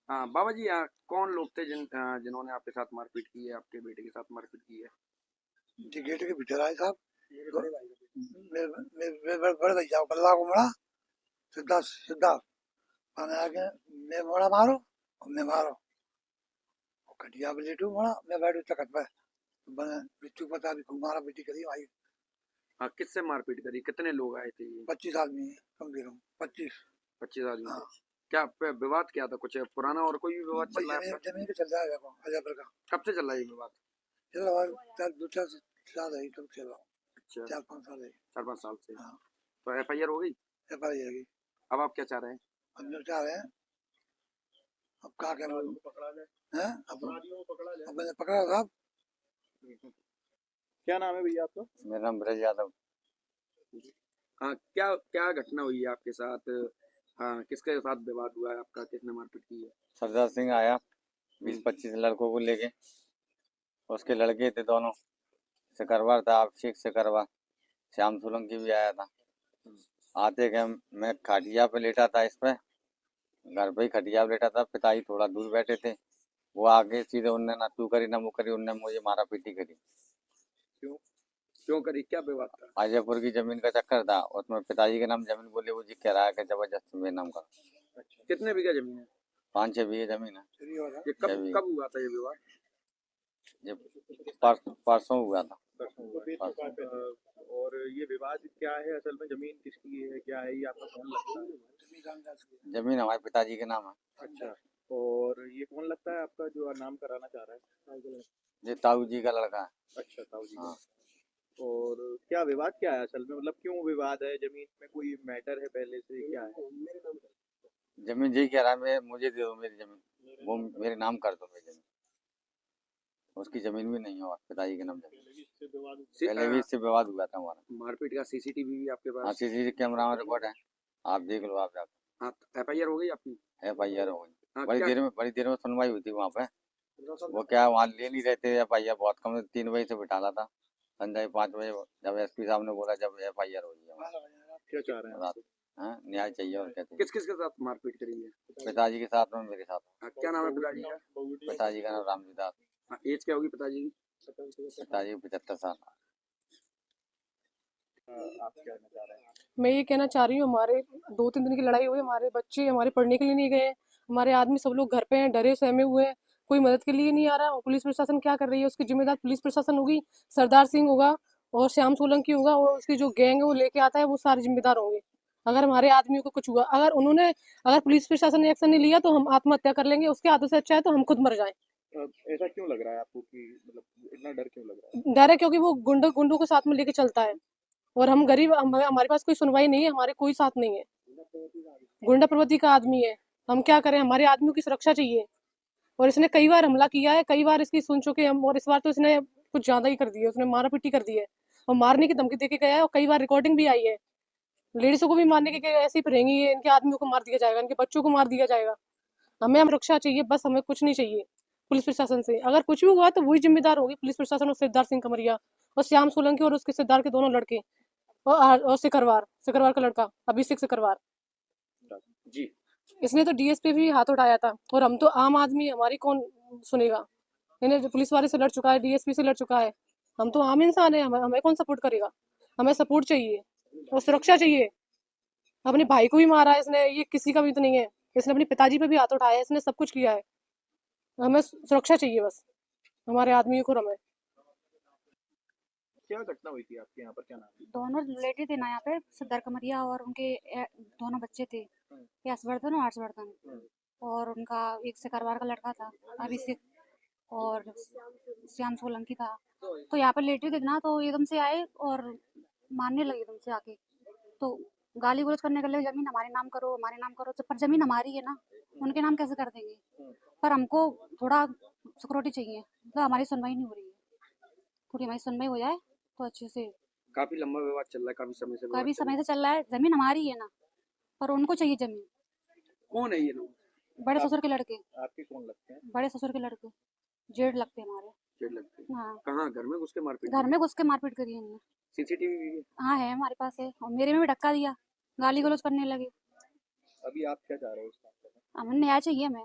हाँ बाबा जी, कौन लोग थे जिन्होंने आपके साथ मारपीट की है, आपके बेटे के साथ मारपीट की है? जी गेट के भीतर आए साहब। मेरे बड़े भैया को गला को मुड़ा। सीधा सीधा मैंने आगे मैं मुड़ा मारो और मैं मारो और खटिया पे लेटू मुड़ा मैं बैठू तखत पे। मैंने बिच्छू पता भी खूब मारा पीटी करी भाई। हाँ, किससे मारपीट करी? कितने लोग आए थे ये? 25 आदमी है कम से कम 25। 25 आदमी थे। हाँ क्या विवाद क्या था? कुछ पुराना और कोई भी विवाद भाई चल रहा है जमीन आपका? जमीन पे चल जाएगा को अजयपुर का। कब से चल रहा है ये विवाद? चलो भाई 4 2 4 साल है तब चलो। अच्छा, 4 5 साल है। 4-5 साल से। हाँ तो एफआईआर हो गई? एफ आई आएगी। अब आप क्या चाह रहे हैं? हम जो चाह रहे हैं अब क्या करें हैं अब मैंने पकड़ा साहब। क्या नाम है भैया आपका? मेरा नाम ब्रज यादव। हाँ, क्या क्या घटना हुई है आपके साथ? हाँ, किसके साथ विवाद हुआ है आपका? किसने मारपीट की है? सरदार सिंह आया 20-25 लड़कों को लेके। उसके लड़के थे दोनों। सिकरवार था, अभिषेक सिकरवार। श्याम सोलंकी भी आया था। आते के मैं खटिया पे लेटा था, इस पे घर पे ही खटिया पे लेटा था। पिताजी थोड़ा दूर बैठे थे। वो आगे सीधे उनने ना तू करी ना मुँह करी, उनने मुझे मारा पीटी करी। क्यों? क्यों करी? क्या विवाद था? अजयपुर की जमीन का चक्कर था, उसमें पिताजी के नाम जमीन बोले, वो जी कह रहा है कि जबरदस्ती मेरे नाम का। अच्छा, कितने बीघा जमीन है? 5-6 बीघे जमीन है। ये कब 6 बीघे। कब हुआ था ये विवाद? ये परसों हुआ था। और ये विवाद क्या है? असल में जमीन किसकी है, क्या है, ये आपको कौन लगता है? जमीन हमारे पिताजी के नाम है। अच्छा, और ये कौन लगता है आपका जो नाम कराना चाह रहा है? ये ताऊ जी का लड़का है। अच्छा, ताऊ जी। हाँ। और क्या विवाद क्या है असल में, मतलब क्यों विवाद है? जमीन में कोई मैटर है पहले से, क्या है? जमीन यही कह रहा है, मैं मुझे दे दो मेरी जमीन, वो मेरे नाम कर दो मेरी जमीन। उसकी जमीन भी नहीं है और पिताजी के नाम जमीन। पहले भी इससे विवाद हुआ था हमारा। मारपीट का सीसीटीवी भी आपके हाँ, पास? सीसीटीवी कैमरा में रिकॉर्ड है, आप देख लो आप जाकर। हाँ, एफआईआर हो गई आपकी? FIR हो गई। हाँ, बड़ी क्या? बड़ी देर में सुनवाई हुई थी वहाँ पे। वो क्या वहाँ ले नहीं रहे थे FIR, बहुत कम 3 बजे से बिठाला था। संध्या 5 बजे जब SP साहब ने बोला जब FIR हो गई हमारी। क्या चाह रहे हैं रात। आप? हाँ, न्याय चाहिए और क्या चाहिए। किस किस के साथ मारपीट करी है? पिताजी के साथ में, मेरे साथ। हाँ, क्या नाम है पिताजी का? पिताजी का नाम रामजी दास। हाँ, एज क्या होगी पिताजी की? पिताजी को 75 साल। आप क्या कहना चाह रहे हैं? मैं ये कहना चाह रही हूँ, हमारे 2-3 दिन की लड़ाई हुई, हमारे बच्चे हमारे पढ़ने के लिए नहीं गए, हमारे आदमी सब लोग घर पे हैं, डरे सहमे हुए हैं, कोई मदद के लिए नहीं आ रहा। और पुलिस प्रशासन क्या कर रही है? उसकी जिम्मेदार पुलिस प्रशासन होगी, सरदार सिंह होगा और श्याम सोलंकी होगा, और उसकी जो गैंग है वो लेके आता है, वो सारे जिम्मेदार होंगे। अगर हमारे आदमियों को कुछ हुआ, अगर पुलिस प्रशासन ने एक्शन नहीं लिया तो हम आत्महत्या कर लेंगे। उसके हाथों से अच्छा है तो हम खुद मर जाएं। ऐसा क्यों लग रहा है आपको कि मतलब इतना डर क्यों लग रहा है? डर है क्योंकि वो गुंडों को साथ में लेके चलता है, और हम गरीब, हमारे पास कोई सुनवाई नहीं है, हमारे कोई साथ नहीं है। गुंडा प्रवृत्ति का आदमी है, हम क्या करें? हमारे आदमियों की सुरक्षा चाहिए। और इसने कई बार हमला किया है, कई बार इसकी सुन चुके हम, और इस बार तो इसने कुछ ज्यादा ही कर दिया, उसने मारा पीटी कर दी है और मारने की धमकी देके गया है, और कई बार रिकॉर्डिंग भी आई है। लेडीजों को भी मारने के ऐसे ही रहेंगी, इनके आदमियों को मार दिया जाएगा, इनके बच्चों को मार दिया जाएगा। हमें रक्षा चाहिए, बस हमें कुछ नहीं चाहिए पुलिस प्रशासन से। अगर कुछ भी हुआ तो वही जिम्मेदार होगी, पुलिस प्रशासन और सिद्धार्थ सिंह कमरिया और श्याम सोलंकी और उसके सिद्धार्थ के दोनों लड़के, और सिकरवार का लड़का अभिषेक सिकरवार। जी। इसने तो डीएसपी भी हाथ उठाया था, और हम तो आम आदमी, हमारी कौन सुनेगा? इन्हें जो पुलिस वाले से लड़ चुका है, डीएसपी से लड़ चुका है, हम तो आम इंसान है, हमें कौन सपोर्ट करेगा? हमें सपोर्ट चाहिए और सुरक्षा चाहिए। अपने भाई को भी मारा है इसने, ये किसी का भी तो नहीं है, इसने अपने पिताजी पे भी हाथ उठाया है, इसने सब कुछ किया है। हमें सुरक्षा चाहिए बस, हमारे आदमियों को। हमें क्या घटना हुई थी आपके यहाँ पर, क्या नाम है? दोनों रिलेटिव थे ना यहाँ पे, सिद्धार्थ कमरिया और उनके दोनों बच्चे थे, यशवर्धन और हर्षवर्धन। और उनका एक सिकरवार का लड़का था अभिषेक, और श्याम सोलंकी था। तो यहाँ पे रिलेटिव थे ना, तो एकदम से आए और मारने लगे एकदम से आके। तो गाली गलौज करने के लिए, जमीन हमारे नाम करो, हमारे नाम करो। पर जमीन हमारी है ना, उनके नाम कैसे कर देंगे? पर हमको थोड़ा सिक्योरिटी चाहिए, तो हमारी सुनवाई नहीं हो रही है, थोड़ी हमारी सुनवाई हो जाए तो अच्छे से। काफी लंबा विवाद चल रहा है, काफी समय से विवाद काफी चल समय से चल रहा है, जमीन हमारी है ना, पर उनको चाहिए जमीन। कौन है ये लोग? बड़े ससुर के लड़के, आपके कौन लगते हैं? बड़े ससुर के लड़के, जेठ लगते हैं हमारे। पेड़ लगते हैं? हाँ, कहाँ? घर में घुस के मारपीट घर की? में घुस के मारपीट करी है इनने। सीसीटीवी भी है? हाँ है, हमारे पास है, और मेरे में भी धक्का दिया, गाली गलौज करने लगे। अभी आप क्या चाह रहे हो इस बात पे? हमें न्याय चाहिए हमें।